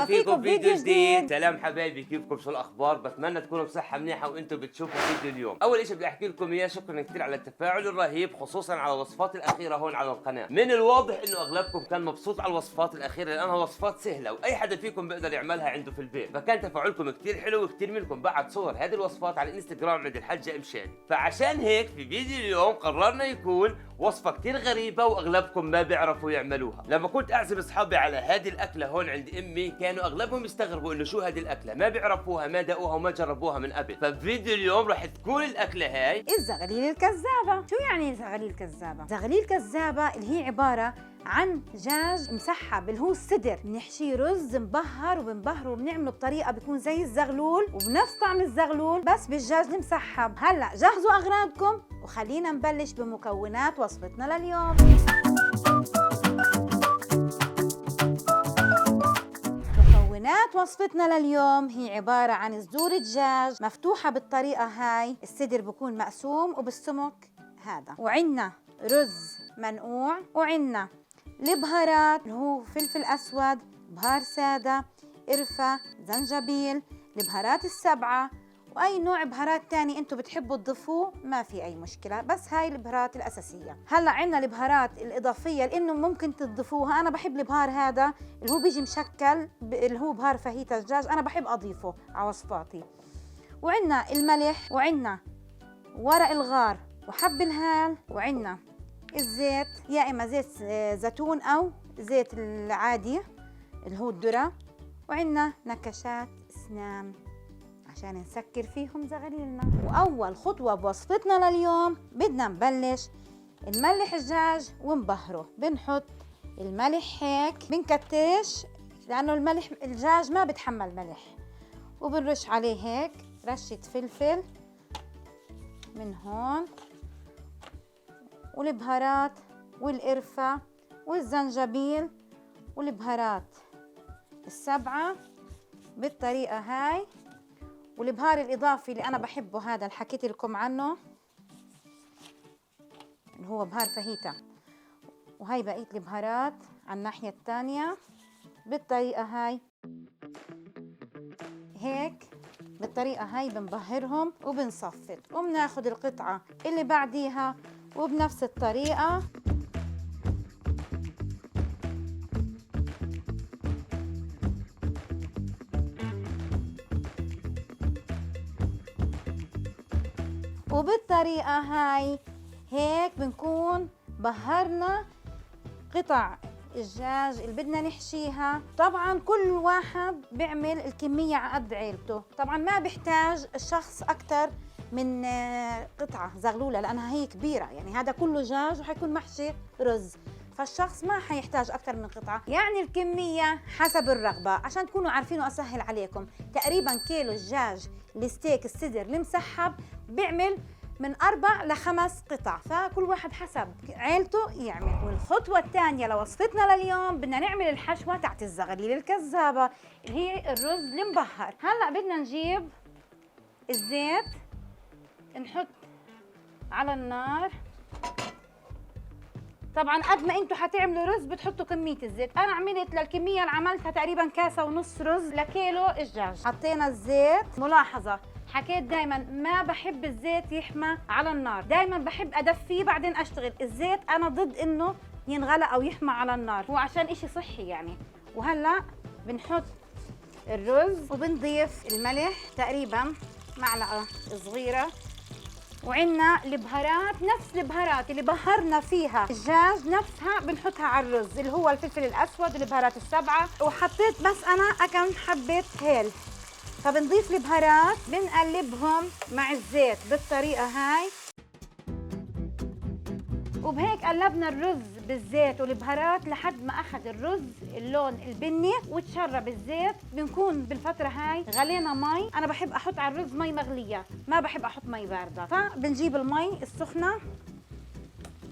فيكم فيديو جديد. سلام حبايبي، كيفكم؟ شو الاخبار؟ بتمنى تكونوا بصحه منيحه وانتم بتشوفوا فيديو اليوم. اول شيء بدي احكي لكم اياه، شكرا كثير على التفاعل الرهيب خصوصا على الوصفات الاخيره هون على القناه. من الواضح انه اغلبكم كان مبسوط على الوصفات الاخيره لانها وصفات سهله واي حدا فيكم بيقدر يعملها عنده في البيت، فكان تفاعلكم كثير حلو وكثير منكم بعت صور هذه الوصفات على الانستغرام عند الحجه ام شادي. فعشان هيك في فيديو اليوم قررنا يكون وصفه كثير غريبه واغلبكم ما بيعرفوا يعملوها. لما كنت اعزم اصحابي على هذه الاكله هون عند امي كانوا اغلبهم يستغربوا انه شو هذه الاكله، ما بيعرفوها، ما دقوها وما جربوها من قبل. ففيديو اليوم راح تكون الاكله هاي الزغليل الكذابه. شو يعني الزغليل الكذابه؟ زغليل الكذابه اللي هي عباره عن دجاج مسحب اللي هو الصدر، بنحشيه رز مبهر وبنبهره وبنعمله بطريقه بيكون زي الزغلول وبنفس طعم الزغلول بس بالدجاج المسحب. هلا جهزوا اغراضكم وخلينا نبلش بمكونات وصفتنا لليوم. مكونات وصفتنا لليوم هي عبارة عن صدور دجاج مفتوحة بالطريقة هاي، الصدر بكون مقسوم وبالسمك هذا، وعنا رز منقوع، وعنا البهارات اللي هو فلفل أسود، بهار سادة، قرفة، زنجبيل، البهارات السبعة، واي نوع بهارات تاني انتم بتحبوا تضيفوه ما في اي مشكله، بس هاي البهارات الاساسيه. هلا عندنا البهارات الاضافيه لانه ممكن تضيفوها، انا بحب البهار هذا اللي هو بيجي مشكل اللي هو بهار فاهيتا الدجاج، انا بحب اضيفه على وصفاتي. وعندنا الملح، وعندنا ورق الغار وحب الهال، وعندنا الزيت، يا اما زيت زيتون او زيت العادي اللي هو الذره، وعندنا نكشات اسنان عشان نسكر فيهم زغليلنا. واول خطوه بوصفتنا لليوم بدنا نبلش نملح الدجاج ونبهره. بنحط الملح هيك، بنكترش لانه الملح الدجاج ما بتحمل ملح، وبنرش عليه هيك رشه فلفل من هون، والبهارات والقرفه والزنجبيل والبهارات السبعه بالطريقه هاي. والبهار الاضافي اللي انا بحبه هذا اللي حكيت لكم عنه اللي هو بهار فاهيتا، وهي بقيه البهارات على الناحيه الثانيه بالطريقه هاي. هيك بالطريقه هاي بنبهرهم وبنصفط، وبناخذ القطعه اللي بعديها وبنفس الطريقه وبالطريقة هاي. هيك بنكون بهرنا قطع الدجاج اللي بدنا نحشيها. طبعا كل واحد بيعمل الكمية على قد عيلته، طبعا ما بيحتاج الشخص أكتر من قطعة زغلولة لأنها هي كبيرة، يعني هذا كله دجاج وحيكون محشي رز، فالشخص ما حيحتاج أكتر من قطعة، يعني الكمية حسب الرغبة. عشان تكونوا عارفين وأسهل عليكم، تقريبا كيلو دجاج الستيك الصدر المسحب بيعمل من 4 ل 5 قطع، فكل واحد حسب عيلته يعمل. والخطوة الثانية لوصفتنا لليوم بدنا نعمل الحشوة تاعت الزغليل الكذابة اللي هي الرز المبهر. هلأ بدنا نجيب الزيت نحط على النار. طبعا قد ما انتم حتعملوا رز بتحطوا كميه الزيت، انا عملت للكميه اللي عملتها تقريبا كاسه ونص رز لكيلو الدجاج. حطينا الزيت. ملاحظه، حكيت دايما ما بحب الزيت يحمى على النار، دايما بحب ادفيه بعدين اشتغل. الزيت انا ضد انه ينغلى او يحمى على النار، هو عشان اشي صحي يعني. وهلا بنحط الرز وبنضيف الملح تقريبا معلقه صغيره، وعندنا البهارات نفس البهارات اللي بهرنا فيها الدجاج نفسها بنحطها على الرز اللي هو الفلفل الاسود والبهارات السبعه، وحطيت بس انا كم حبه هيل. فبنضيف البهارات بنقلبهم مع الزيت بالطريقه هاي، وبهيك قلبنا الرز بالزيت والبهارات لحد ما اخذ الرز اللون البني وتشرب الزيت. بنكون بالفتره هاي غلينا مي، انا بحب احط على الرز مي مغليه، ما بحب احط مي بارده، فبنجيب المي السخنه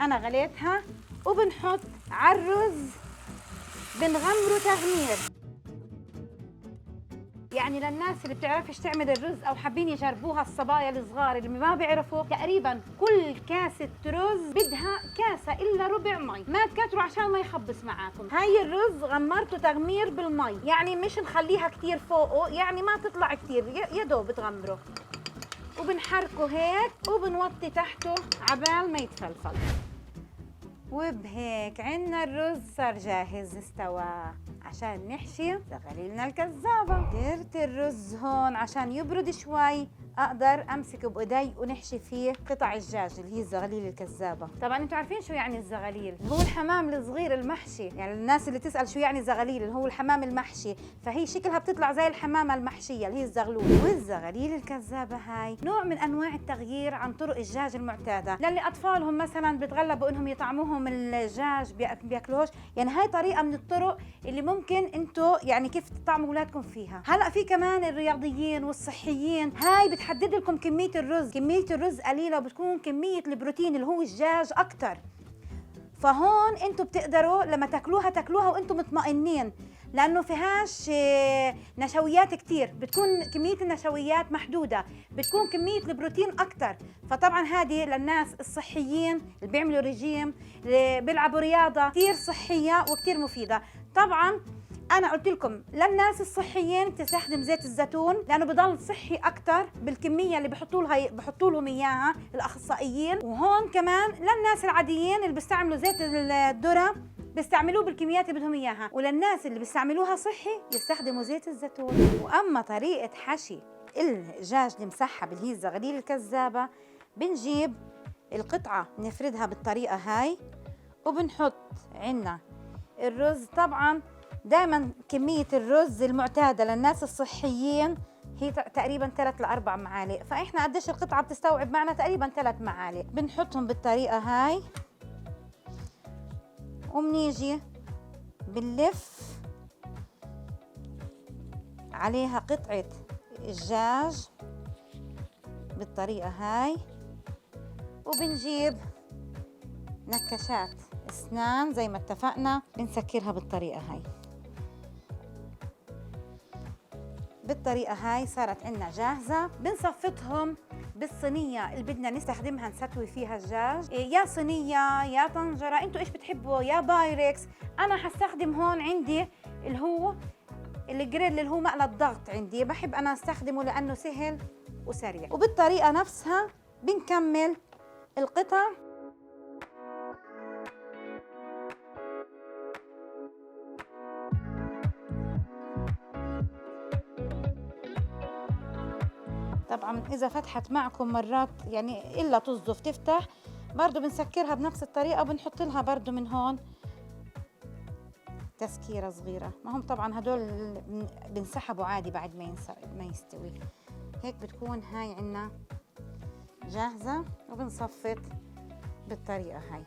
انا غليتها وبنحط على الرز، بنغمره تغمير يعني للناس اللي بتعرفش تعمل الرز او حابين يجربوها، الصبايا الصغار اللي ما بيعرفوا، تقريبا كل كاسه رز بدها كاسه الا ربع مي، ما تكتروا عشان ما يخبص معاكم. هاي الرز غمرته تغمير بالمي، يعني مش نخليها كتير فوقه، يعني ما تطلع كتير، يا دوب تغمره وبنحركه هيك وبنوطي تحته عبال ما يتفلفل. وبهيك عنا الرز صار جاهز استوى عشان نحشي زغاليلنا الكذابة. درت الرز هون عشان يبرد شوي اقدر امسك بايدي ونحشي فيه قطع الدجاج اللي هي الزغاليل الكذابة. طبعا انتم عارفين شو يعني الزغاليل، هو الحمام الصغير المحشي، يعني الناس اللي تسأل شو يعني زغاليل اللي هو الحمام المحشي، فهي شكلها بتطلع زي الحمامة المحشية اللي هي الزغلول. والزغاليل الكذابة هاي نوع من انواع التغيير عن طرق الدجاج المعتادة، للي اطفالهم مثلا بتغلبوا انهم يطعموهم الدجاج بياكلوش، يعني هاي طريقة من الطرق اللي ممكن انتم يعني كيف تطعموا اولادكم فيها. هلا في كمان الرياضيين والصحيين، هاي بتحدد لكم كمية الرز، كمية الرز قليلة وبتكون كمية البروتين اللي هو الدجاج اكثر، فهون انتم بتقدروا لما تاكلوها وانتم مطمئنين، لانه فيهاش نشويات كتير، بتكون كميه النشويات محدوده، بتكون كميه البروتين اكثر. فطبعا هذه للناس الصحيين اللي بيعملوا رجيم، اللي بيلعبوا رياضه، كثير صحيه وكثير مفيده. طبعا انا قلت لكم للناس الصحيين تستخدم زيت الزيتون لانه بضل صحي اكثر بالكميه اللي بحطوا لهم اياها الاخصائيين. وهون كمان للناس العاديين اللي بيستعملوا زيت الذره بيستعملوه بالكميات اللي بدهم اياها، وللناس اللي بيستعملوها صحي يستخدموا زيت الزيتون. واما طريقه حشي الدجاج المسحب اللي هي الزغاليل الكذابه، بنجيب القطعه بنفردها بالطريقه هاي وبنحط عنا الرز. طبعا دائما كميه الرز المعتاده للناس الصحيين هي تقريبا 3 ل 4 معالق، فاحنا قديش القطعه بتستوعب معنا؟ تقريبا 3 معالق. بنحطهم بالطريقه هاي وبنيجي بنلف عليها قطعة الدجاج بالطريقة هاي، وبنجيب نكشات اسنان زي ما اتفقنا بنسكرها بالطريقة هاي. بالطريقة هاي صارت عنا جاهزة. بنصفطهم بالصينية اللي بدنا نستخدمها نستوي فيها الدجاج، يا صينية يا طنجرة، انتوا ايش بتحبوا، يا بايركس. انا حستخدم هون عندي اللي هو الجريل اللي هو مقلى الضغط، عندي بحب انا استخدمه لانه سهل وسريع. وبالطريقة نفسها بنكمل القطع. طبعا اذا فتحت معكم مرات يعني الا تصدف تفتح، برضو بنسكرها بنفس الطريقه وبنحط لها برضو من هون تسكيره صغيره. ما هم طبعا هدول بنسحبوا عادي بعد ما يستوي. هيك بتكون هاي عنا جاهزه. وبنصفط بالطريقه هاي،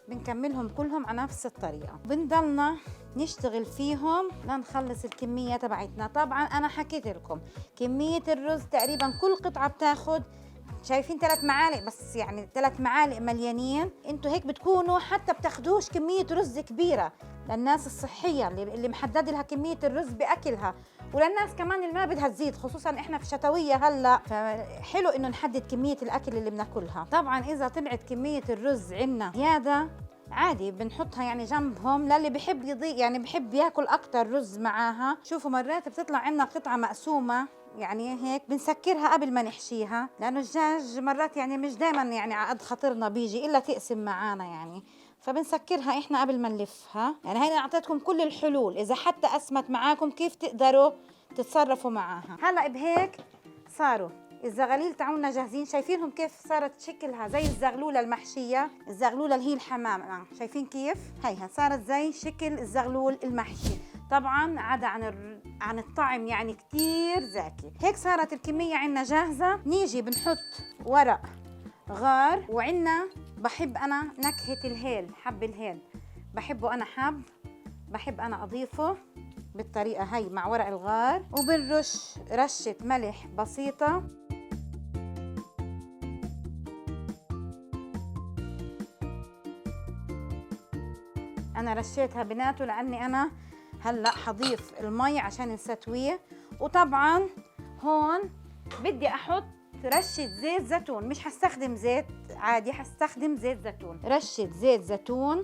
بنكملهم كلهم على نفس الطريقه، بنضلنا نشتغل فيهم لنخلص الكميه تبعتنا. طبعا انا حكيت لكم كميه الرز تقريبا كل قطعه بتاخد، شايفين 3 معالق بس، يعني 3 معالق مليانين. انتوا هيك بتكونوا حتى بتاخدوش كميه رز كبيره للناس الصحيه اللي محدد لها كميه الرز باكلها، وللناس كمان اللي ما بدها تزيد، خصوصا احنا في شتويه هلا، فحلو انه نحدد كميه الاكل اللي بناكلها. طبعا اذا طلعت كميه الرز عندنا زياده عادي بنحطها يعني جنبهم للي بحب يضيق، يعني بحب ياكل اكتر رز معاها. شوفوا مرات بتطلع عندنا قطعه مقسومه، يعني هيك بنسكرها قبل ما نحشيها، لانه الدجاج مرات يعني مش دائما يعني على قد خاطرنا بيجي الا تقسم معانا يعني، فبنسكرها احنا قبل ما نلفها. يعني هينا اعطيتكم كل الحلول، اذا حتى قسمت معاكم كيف تقدروا تتصرفوا معاها. هلا بهيك صاروا الزغاليل تاعونا جاهزين. شايفينهم كيف صارت شكلها زي الزغلوله المحشيه، الزغلوله اللي هي الحمام، شايفين كيف هيها صارت زي شكل الزغلول المحشي. طبعا عدا عن الطعم يعني كتير زاكي. هيك صارت الكميه عنا جاهزه. نيجي بنحط ورق غار، وعنا بحب انا نكهه الهيل، حب الهيل بحبه انا، بحب انا اضيفه بالطريقه هاي مع ورق الغار. وبنرش رشه ملح بسيطه. انا رشيتها بناته لاني انا هلا حضيف المي عشان نستويه. وطبعا هون بدي احط رشة زيت زيتون، مش هستخدم زيت عادي، هستخدم زيت زيتون. رشة زيت زيتون.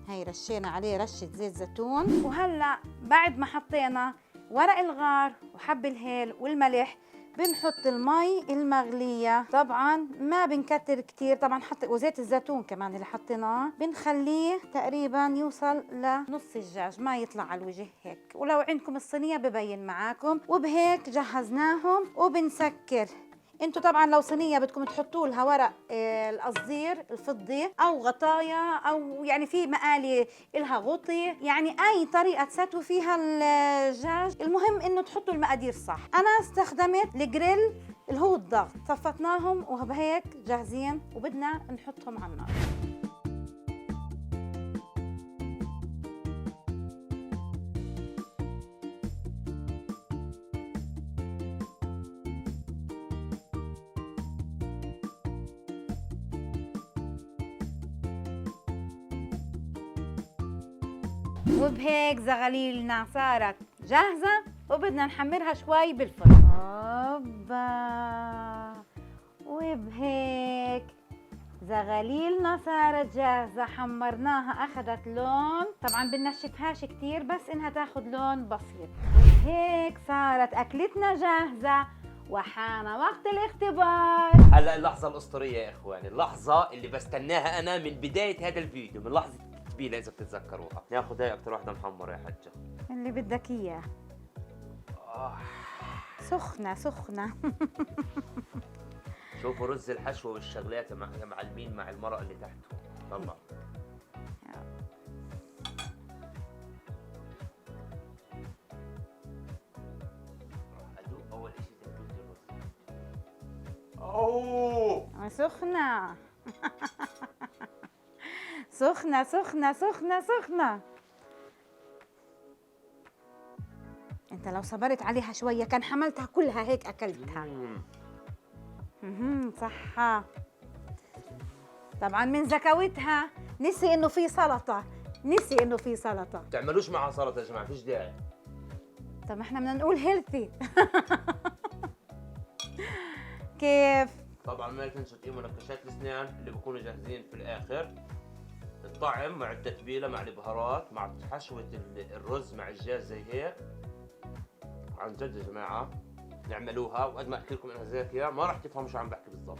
هي رشينا عليه رشة زيت زيتون. وهلا بعد ما حطينا ورق الغار وحب الهيل والملح بنحط المي المغلية. طبعا ما بنكتر كتير، طبعا وزيت الزيتون كمان اللي حطيناه بنخليه تقريبا يوصل لنص الدجاج، ما يطلع على الوجه هيك. ولو عندكم الصينية ببين معاكم. وبهيك جهزناهم وبنسكر. انتوا طبعا لو صينيه بدكم تحطوا لها ورق القصدير الفضي او غطايا، او يعني في مقالي لها غطي، يعني اي طريقه تسووا فيها الدجاج، المهم انه تحطوا المقادير صح. انا استخدمت الجريل اللي هو الضغط. صفطناهم وهيك جاهزين وبدنا نحطهم على النار. وبهيك زغاليلنا صارت جاهزة وبدنا نحمرها شوي بالفرن. اوبا، وبهيك زغاليلنا صارت جاهزة، حمرناها اخذت لون. طبعا بنشفهاش كتير بس انها تاخذ لون بسيط. وبهيك صارت اكلتنا جاهزة وحان وقت الاختبار. هلا اللحظة الأسطورية يا إخواني، اللحظة اللي بستناها أنا من بداية هذا الفيديو، من لحظة التتبيلة إذا بتتذكروها. ناخذ هاي أكثر واحدة محمرة يا حجة. اللي بدك إياه. سخنة سخنة. شوفوا رز الحشوة والشغلات يا معلمين مع المرقة اللي تحته. طلع. أدوق أول شيء تتبيلة الرز. أوه سخنة. سخنة سخنة سخنة سخنة. انت لو صبرت عليها شوية كان حملتها كلها هيك اكلتها. صح. طبعا من زكاوتها نسي انه في سلطة، نسي انه في سلطة. تعملوش معها سلطة يا جماعة، فيش داعي. طب احنا بدنا نقول هيلثي. كيف؟ طبعا ما تنسوا تقيموا منكشات الاسنان اللي بيكونوا جاهزين في الاخر. الطعم مع التتبيله مع البهارات مع حشوه الرز مع الدجاج زي هيك. عن جد يا جماعه نعملوها، وقد ما احكي لكم انها زاكيه ما راح تفهموا شو عم بحكي بالضبط.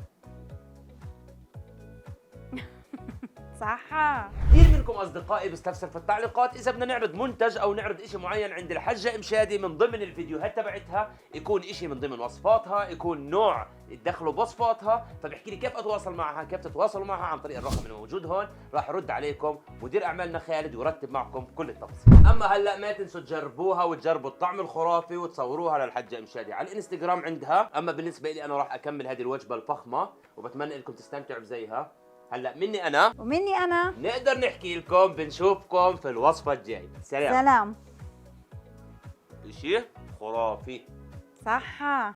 صح. كثير منكم اصدقائي بيستفسر في التعليقات اذا بدنا نعرض منتج او نعرض شيء معين عند الحجه مشادي من ضمن الفيديوهات تبعتها، يكون شيء من ضمن وصفاتها، يكون نوع يدخلوا بوصفاتها. فبحكي لي كيف اتواصل معها، كيف تتواصلوا معها عن طريق الرقم الموجود هون. راح يرد عليكم مدير اعمالنا خالد ويرتب معكم كل التفاصيل. اما هلا ما تنسوا تجربوها وتجربوا الطعم الخرافي وتصوروها للحجه مشادي على الانستغرام عندها. اما بالنسبه لي انا راح اكمل هذه الوجبه الفخمه وبتمنى انكم تستمتعوا بزيها. هلا مني انا ومني انا نقدر نحكي لكم بنشوفكم في الوصفة الجاية. سلام. سلام. شيء خرافي. صح.